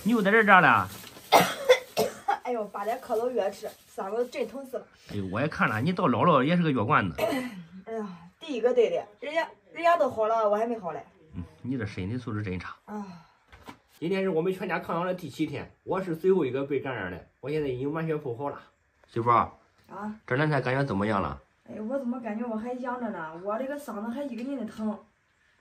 你又在这站了？哎呦，把点咳嗽药吃，嗓子真疼死了。哎呦，我也看了，你到老了也是个药罐子。哎呀，第一个对的，人家都好了，我还没好嘞。你这身体素质真差啊！今天是我们全家抗阳的第7天，我是最后一个被感染的，我现在已经完全复好了。媳妇儿啊，这2天感觉怎么样了？哎，我怎么感觉我还痒着呢？我这个嗓子还一个劲的疼，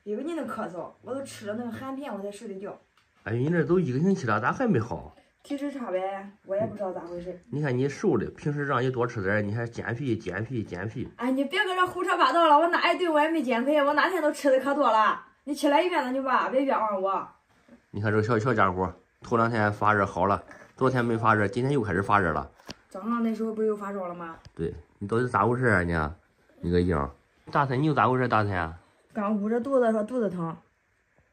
一个劲的咳嗽，我都吃了那个含片我才睡的觉。哎，你这都1个星期了，咋还没好？体质差呗，我也不知道咋回事。你看你瘦的，平时让你多吃点，你还减肥减肥减肥。哎，你别搁这胡扯八道了，我哪一顿我也没减肥，我哪天都吃的可多了。你起来冤枉去吧，别冤枉我。你看这个小家伙，头2天发热好了，昨天没发热，今天又开始发热了。早上那时候不是又发烧了吗？对，你到底咋回事啊你个样。大森，你又咋回事大森啊？刚捂着肚子说肚子疼。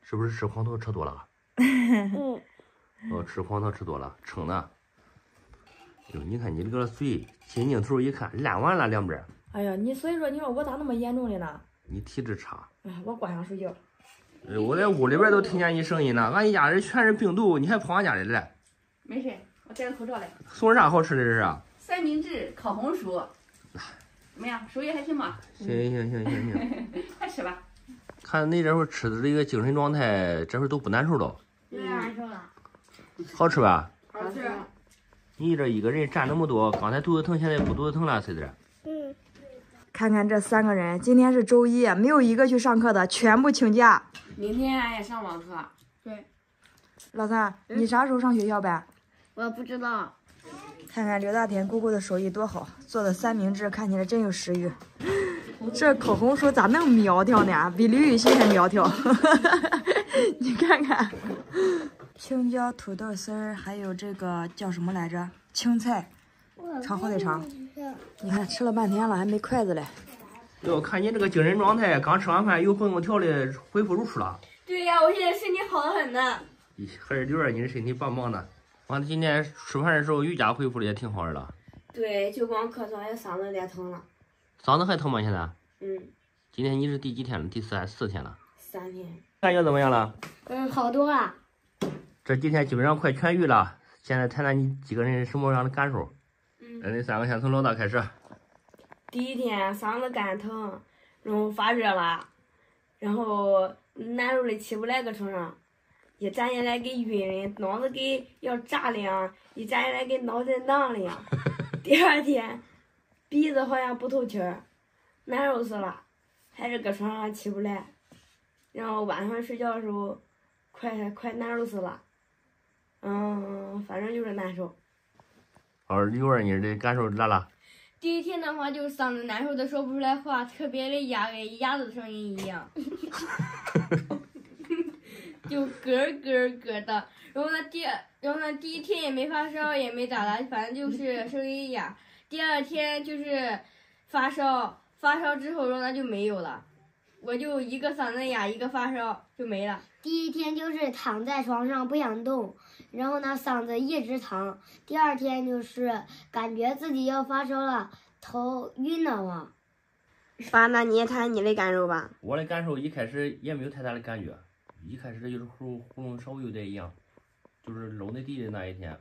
是不是吃黄桃吃多了？哦，吃黄桃吃多了，撑的。哟，你看你这个嘴，进镜头一看烂完了2边。哎呀，所以说你说我咋那么严重的呢？你体质差。哎，我光想睡觉。我在屋里边都听见你声音了，俺一家人全是病毒，你还跑俺家里来？没事，我戴个口罩来。送啥好吃的这是啊？三明治、烤红薯，怎么样？手艺还行吗？行，快吃吧。看你这会儿吃的这个精神状态，这会儿都不难受了。有点难受了。好吃吧？好吃。你这一个人占那么多，刚才肚子疼，现在不肚子疼了，谁的？看看这3个人，今天是周一，没有一个去上课的，全部请假。明天俺也上网课。对。老三，你啥时候上学校呗？我不知道。看看刘大田姑姑的手艺多好，做的三明治看起来真有食欲。这口红薯咋那么苗条呢？比刘雨欣还苗条。你看看，青椒土豆丝儿，还有这个叫什么来着？青菜，尝好得尝。你看吃了半天了，还没筷子嘞。哟，看你这个精神状态，刚吃完饭又蹦蹦跳的，恢复如初了。对呀，我现在身体好得很呢。还是刘儿，你的身体棒棒的。完了，今天吃饭的时候，瑜伽恢复的也挺好的了。对，就光咳嗽，还有嗓子有点疼了。嗓子还疼吗？现在？今天你是第几天了？第4天了。3天。感觉怎么样了？好多了。这几天基本上快痊愈了。现在谈谈你几个人什么样的感受？那3个先从老大开始。第1天嗓子干疼，然后发热了，然后难受的起不来个床上，一站起来给晕的，脑子给要炸了样，一站起来给脑震荡了样。第2天鼻子好像不透气儿，难受死了，还是搁床上起不来，然后晚上睡觉的时候快难受死了，反正就是难受。刘儿，你的感受咋了？第1天的话，就是嗓子难受的说不出来话，特别的哑，跟鸭子声音一样，就咯的。然后呢，第1天也没发烧，也没咋的，反正就是声音哑。第2天就是发烧之后，然后呢就没有了，我就一个嗓子哑，一个发烧就没了。第1天就是躺在床上不想动，然后呢嗓子一直疼。第2天就是感觉自己要发烧了，头晕了嘛。爸，那你也谈你的感受吧。我的感受一开始也没有太大的感觉，一开始有时候喉咙稍微有点痒，就是搂那地的那一天，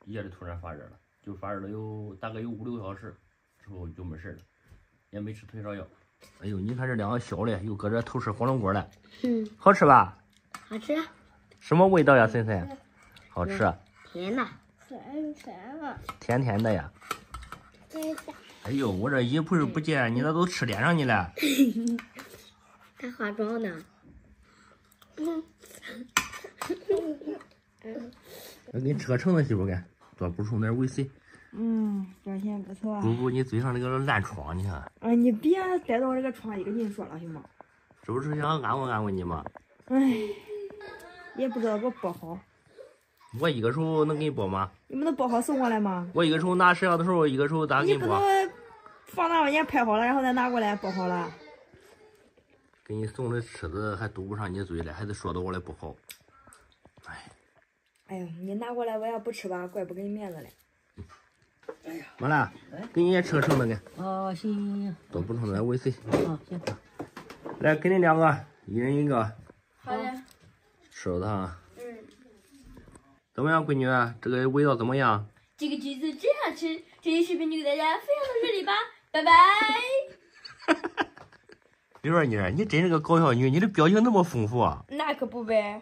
夜里突然发热了，就发热了大概有5、6个小时，之后就没事了，也没吃退烧药。哎呦，你看这2个小的又搁这偷吃火龙果了，好吃吧？好吃。什么味道呀，森森？好吃。甜的。甜甜的呀。哎呦，我这一会儿不见你，那都吃脸上去了。还化妆呢。我给你吃个橙子，媳妇干，多补充点维 C。表现不错。补你嘴上那个烂疮，你看。哎，你别带到这个疮一个劲说了，行吗？这不是想安慰你吗？哎，也不知道给我剥好。我一个手能给你剥吗？你们能剥好送过来吗？我一个手拿摄像的时候，一个手咋给你剥？你不能放那玩意拍好了，然后再拿过来剥好了。给你送的吃的还堵不上你嘴了，还得说的我来不好。哎呦，你拿过来我要不吃吧，怪不给你面子嘞。完了，给你也吃个橙子给。哦，行。多补充点维 C。好，行。来，给你2个，一人1个。好的。吃了它。怎么样，闺女？这个味道怎么样？这个橘子真好吃。这期视频就给大家分享到这里吧，拜拜。刘二妮，你真是个搞笑女，你的表情那么丰富啊！那可不呗。